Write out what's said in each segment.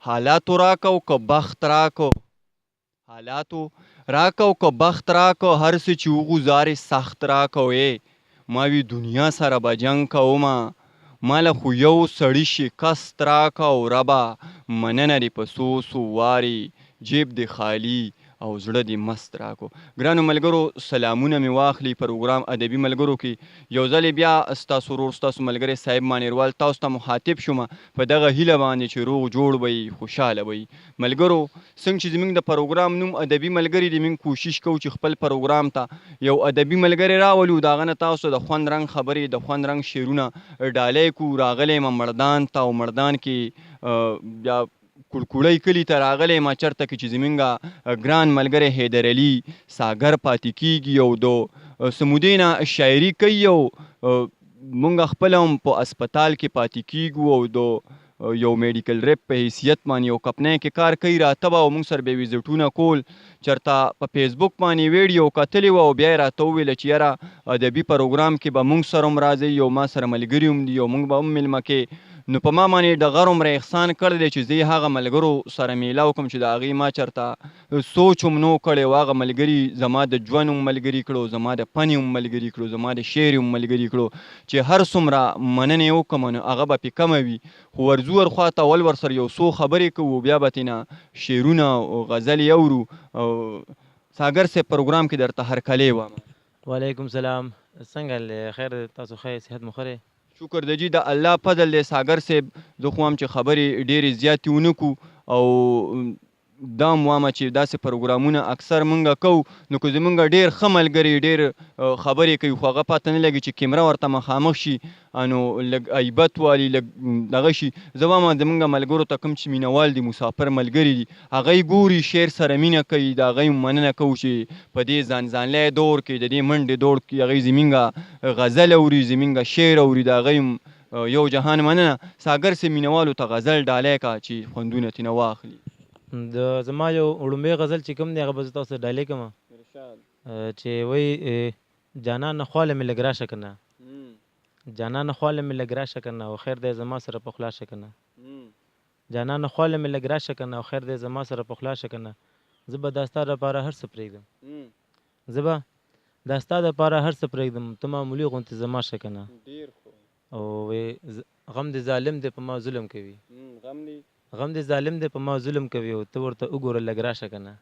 حالاتو راکو که بخت راکو حالاتو راکو که بخت راکو هر څه چې وغوزارې سخت راکو ما وی دنیا سره به جنګ کومه ماله خو یو سړي شکست راکو ربه مننه دې په څو څو وارې جیب دې خالي او زړه دې مست راکو. ګرانو ملګرو سلامونه مې واخلي پروګرام ادبي ملګرو کې یو ځل بیا ستاسو ورور ستاسو ملګری صاحب مانیروال تاسو ته مخاطب شوم په دغه هیله باندې چې روغ جوړ وي خوشحاله وي. ملګرو څنګه چې زموږ د پروګرام نوم ادبي ملګري دی موږ کوشش کوو چې خپل پروګرام ته یو ادبي ملګری راولو د هغه نه تاسو د خوند رنګ خبرې د خوند رنګ شعرونه ډالۍ کړو. راغلی یم مردان ته او مردان کې بیا کړکوړی کلي ته راغلی یم چېرته کې چې زموږ ګران ملګری حیدر علي ساګر پاتې کېږي او د سمودې نه شاعري کوي او مونږ خپله هم په اسپتال کې پاتې کېږو او د یو میډیکل ریپ په حیثیت باندې یو کمپنۍ کې کار کوي راته به او مونږ سره به ویزټونه کول چېرته په فیسبوک باندې ویډیو کتلې وه او بیا یې راته وویله چې یاره ادبي پروګرام کې به مونږ سره هم راځئ او ما سره ملګري هم دي او مونږ به هم میلمه کې نو په ما باندې ډغر عمره احسان کړی دی چې زه یې هغه ملګرو سره میله وکړم چې د هغې ما چېرته سوچ هم نه و کړی او هغه ملګري زما د ژوند هم ملګري کړو زما د فن هم ملګري کړو زما د شعر هم ملګري کړو چې هر څومره مننه یې وکړم نو هغه به پې کمه وي خو ورځو ورخواته اول ورسره یو څو خبرې کوو بیا به ترېنه شعرونه او غزلې اورو. ساګر صاحب پروګرام کې درته هرکلی وایم. وعلیکم سلام څنګه خیر تاسو ښه صحت مو ښه دی؟ شکر د جی د الله فضل دی ساګر صاحب زه خو هم چې خبرې ډېرې زیاتې ونه کړو او دا هم وایم چې داسې پروګرامونه اکثر مونږ کوو نو که زمونږ ډېر ښه ملګري ډېر خبرې کوي خو هغه پاته نه لګي چې کیمره ورته مخامخ شي نو لږ عیبت والي لږ دغه شي. زه وایم زمونږ ملګرو ته کوم چې مینهوال دي مسافر ملګري دي هغه یې ګوري شعر سره مینه کوي د هغه یې مننه کوو چې په دې ځانځانلی دور کې د دې منډې دور کې هغوی زمونږ غزل اوري زمونږ شعر اوري د هغه یو جهان مننه. ساګر صاحب مینهوالو ته غزل ډالۍ کا چې خوندونه ترېنه واخلي. د زما یو وړومبی غزل چې کوم دی هغه به زه تاسو ته ډالۍ کړم چې وایي جانانه خواله مې لږ راشه که نه جانانه خواله مې لږ راشه که نه او خیر دی زما سره پخلا شه که نه جانانه خواله مې لږ راشه که نه او خیر دی زما سره پخلا شه که نه زه به دا ستا دپاره هر څه پرېږدم زه به دا ستا دپاره هر څه پرېږدم ته معمولي غوندې زما شه که نه او غم د ظالم دی په ما ظلم کوي غم د ظالم دی په ما ظلم کوي او ته ورته وګوره لږ راشه که نه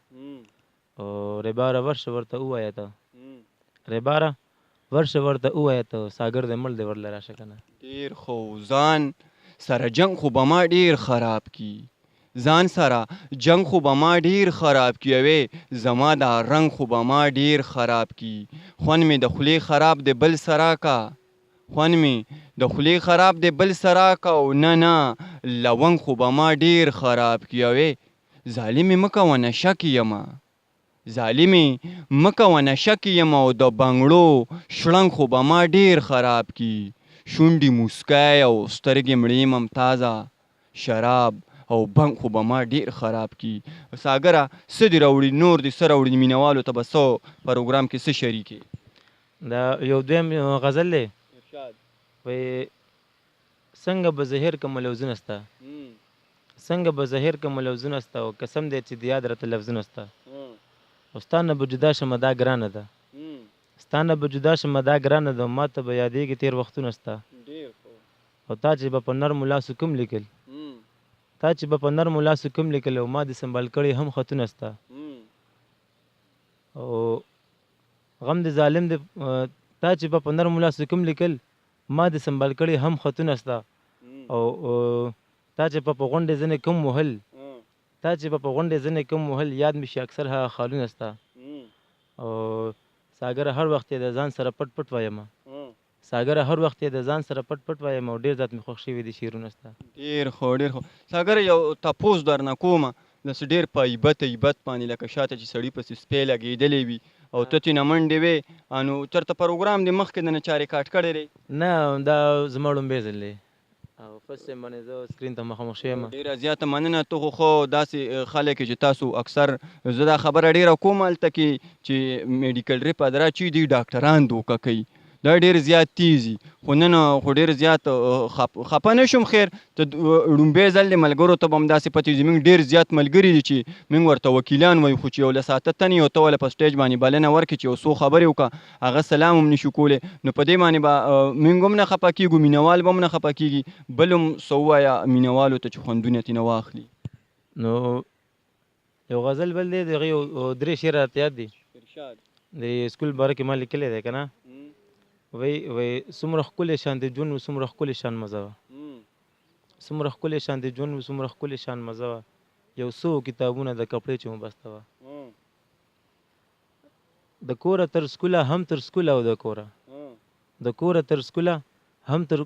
او رباره ورشه ورته ووایه ته رباره ورشه ورته ووایه ته ساګر دی مړ دی ورله راشه که نه. ډېر خو ځان سره جنګ خو به ما ډېر خراب کي ځان سره جنګ خو به ما ډېر خراب کي اوې زما دا رنګ خو به ما ډېر خراب کي خوند مې د خولې خراب دی بل سره کا خوند مې د خولې خراب دی بل سره کا او نه نه لونګ خو به ما ډېر خراب کي اوې ظالمې مه کوه نشه کې یمه ظالمې مه کوه نشه کې یم او د بنګړو شړنګ خو به ما ډېر خراب کي شونډې موسکی او سترګې مړې ممتازه شراب او بنګ خو به ما ډېر خراب کي. ساګره څه دې راوړي نور دې څه راوړي مینهوالو ته به څه پروګرام کې څه شریکې؟ دا یو دویم غزل دی وایي څنګه به زهیر کړمه لوظونه ستا څنګه به زهیر کړمه لوظونه ستا او قسم دی چې د یاد راته لفظونه ستا او ستا نه به جدا شمه دا ګرانه ده ستا نه به جدا شمه دا ګرانه ده ما ته به یادېږي تېر وختونه ستا او تا چې به په نرمو لاسو کوم لیکل تا چې به په نرمو لاسو کوم لیکل او ما دې سنبال کړي هم خطونه ستا او غم د ظالم دی تا چې به په نرمو لاسو کوم لیکل ما دې سنبال کړي هم خطونه ستا او تا چې په غونډې ځینې کوم وهل تا چې په غونډې ځینې کوم وهل یاد مې شي اکثر هغه خالونه ستا او ساګره هر وخت یې د ځان سره پټ پټ وایم ساګره هر وخت یې د ځان سره پټ پټ وایم او ډېر زیات مې خوښ شوي دي شعرونه ستا. ډېر ښه ساګره یو تپوس درنه کومه داسې ډېر په عیبت باندې لکه شاته چې سړي پسې سپی لګېدلی وي او ته ترېنه منډې وې نو چېرته پروګرام دې مخکې د نه چا ریکارډ کړی دی؟ نه دا زما وړومبی ځل دی او فرست ټایم باندې زه سکرین ته مخامخ شوی یم. ډېره زیاته مننه ته خو داسې خلک چې تاسو اکثر زه دا خبره ډېره کوم هلته کې چې میډیکل ریپ ادرا چې دوی ډاکټران دوکه کوي دا ډېر زیات تیز دي خو نن خو ډېر زیات خفه نه شوم. خیر ته لومبی ځل د ملګرو ته به همداسې پته وي زموږ ډېر زیات ملګري دي چې موږ ورته وکیلان وایو، خو چې یو لس اته تنې یو ته ولې په سټیج باندې بلنه ورکړي چې یو څو خبرې وکړه، هغه سلام هم نشو کولی، نو په دې باندې به موږ هم نه خفه کېږو، مینهوال به هم نه خفه کېږي. بل هم څه ووایه مینهوالو ته چې خوندونه ترېنه واخلي. نو یو غزل بل دی، د هغې یو درې شعر راته یاد دي د سکول باره کې ما لیکلی دی که نه. وایي څومره ښکلی شان د ژوند و څومره ښکلی شان مزه وه، څومره ښکلی شان د ژوند و څومره ښکلی شان مزه وه، یو څو کتابونه د کپړې چې مو بسته وه. د کوره تر سکوله هم تر سکوله او د کوره، د کوره تر سکوله هم تر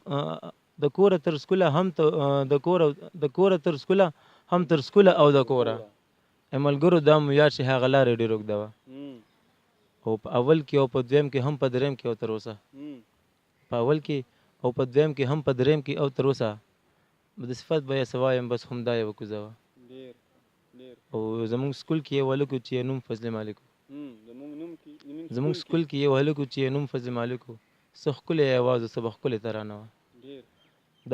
د کوره تر سکوله هم د کوره تر سکوله هم تر سکوله او د کوره. ملګرو دا مو یاد شي هغه لارې ډېر اوږده وه، او په اول کې او په دویم کې هم په دریم کې او تر اوسه، په اول کې او په دویم کې هم په دریم کې او تر اوسه د صفت به یې څه وایم بس همدا یوه کوزه وه. او زمونږ سکول کې یو هلک و چې یې نوم فضل مالک و، زمونږ سکول کې یو هلک و چې یې نوم فضل مالک و، څه ښکلی یې اواز و څه به ښکلې ترانه وه.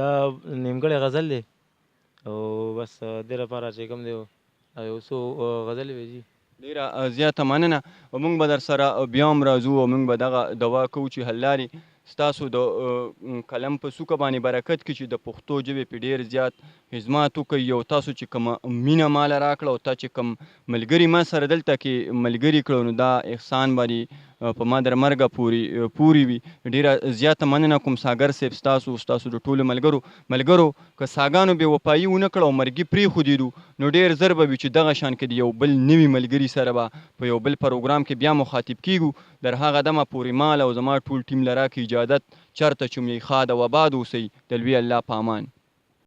دا نیمګړی غزل دی او بس دې لپاره چې کوم دی یو څو غزلې وې جي. ډېره زیاته مننه. موږ به در سره بیا هم راځو او موږ به دغه دعا کوو چې حل لارې ستاسو د قلم په څوکه باندې برکت کړي چې د پښتو ژبې پې ډېر زیات خدمات وکړئ، او تاسو چې کومه مینه ماله راکړه او تا چې کوم ملګري ما سره دلته کې ملګري کړه نو دا احسان باندې په ما در مرګه پورې وي. ډېره زیاته مننه کوم ساګر صاحب ستاسو د ټولو ملګرو که ساګانو بې وفایي ونه کړه او مرګي پرېښودېدو نو ډېر ژر به وي چې دغه شان کې د یو بل نوي ملګري سره به په یو بل پروګرام کې بیا مخاطب کېږو. در هغه دمه پورې مال او زما ټول ټیم له راکړي اجازت چېرته چې مو یې ښاد او اباد اوسئ. د لوی الله په امان.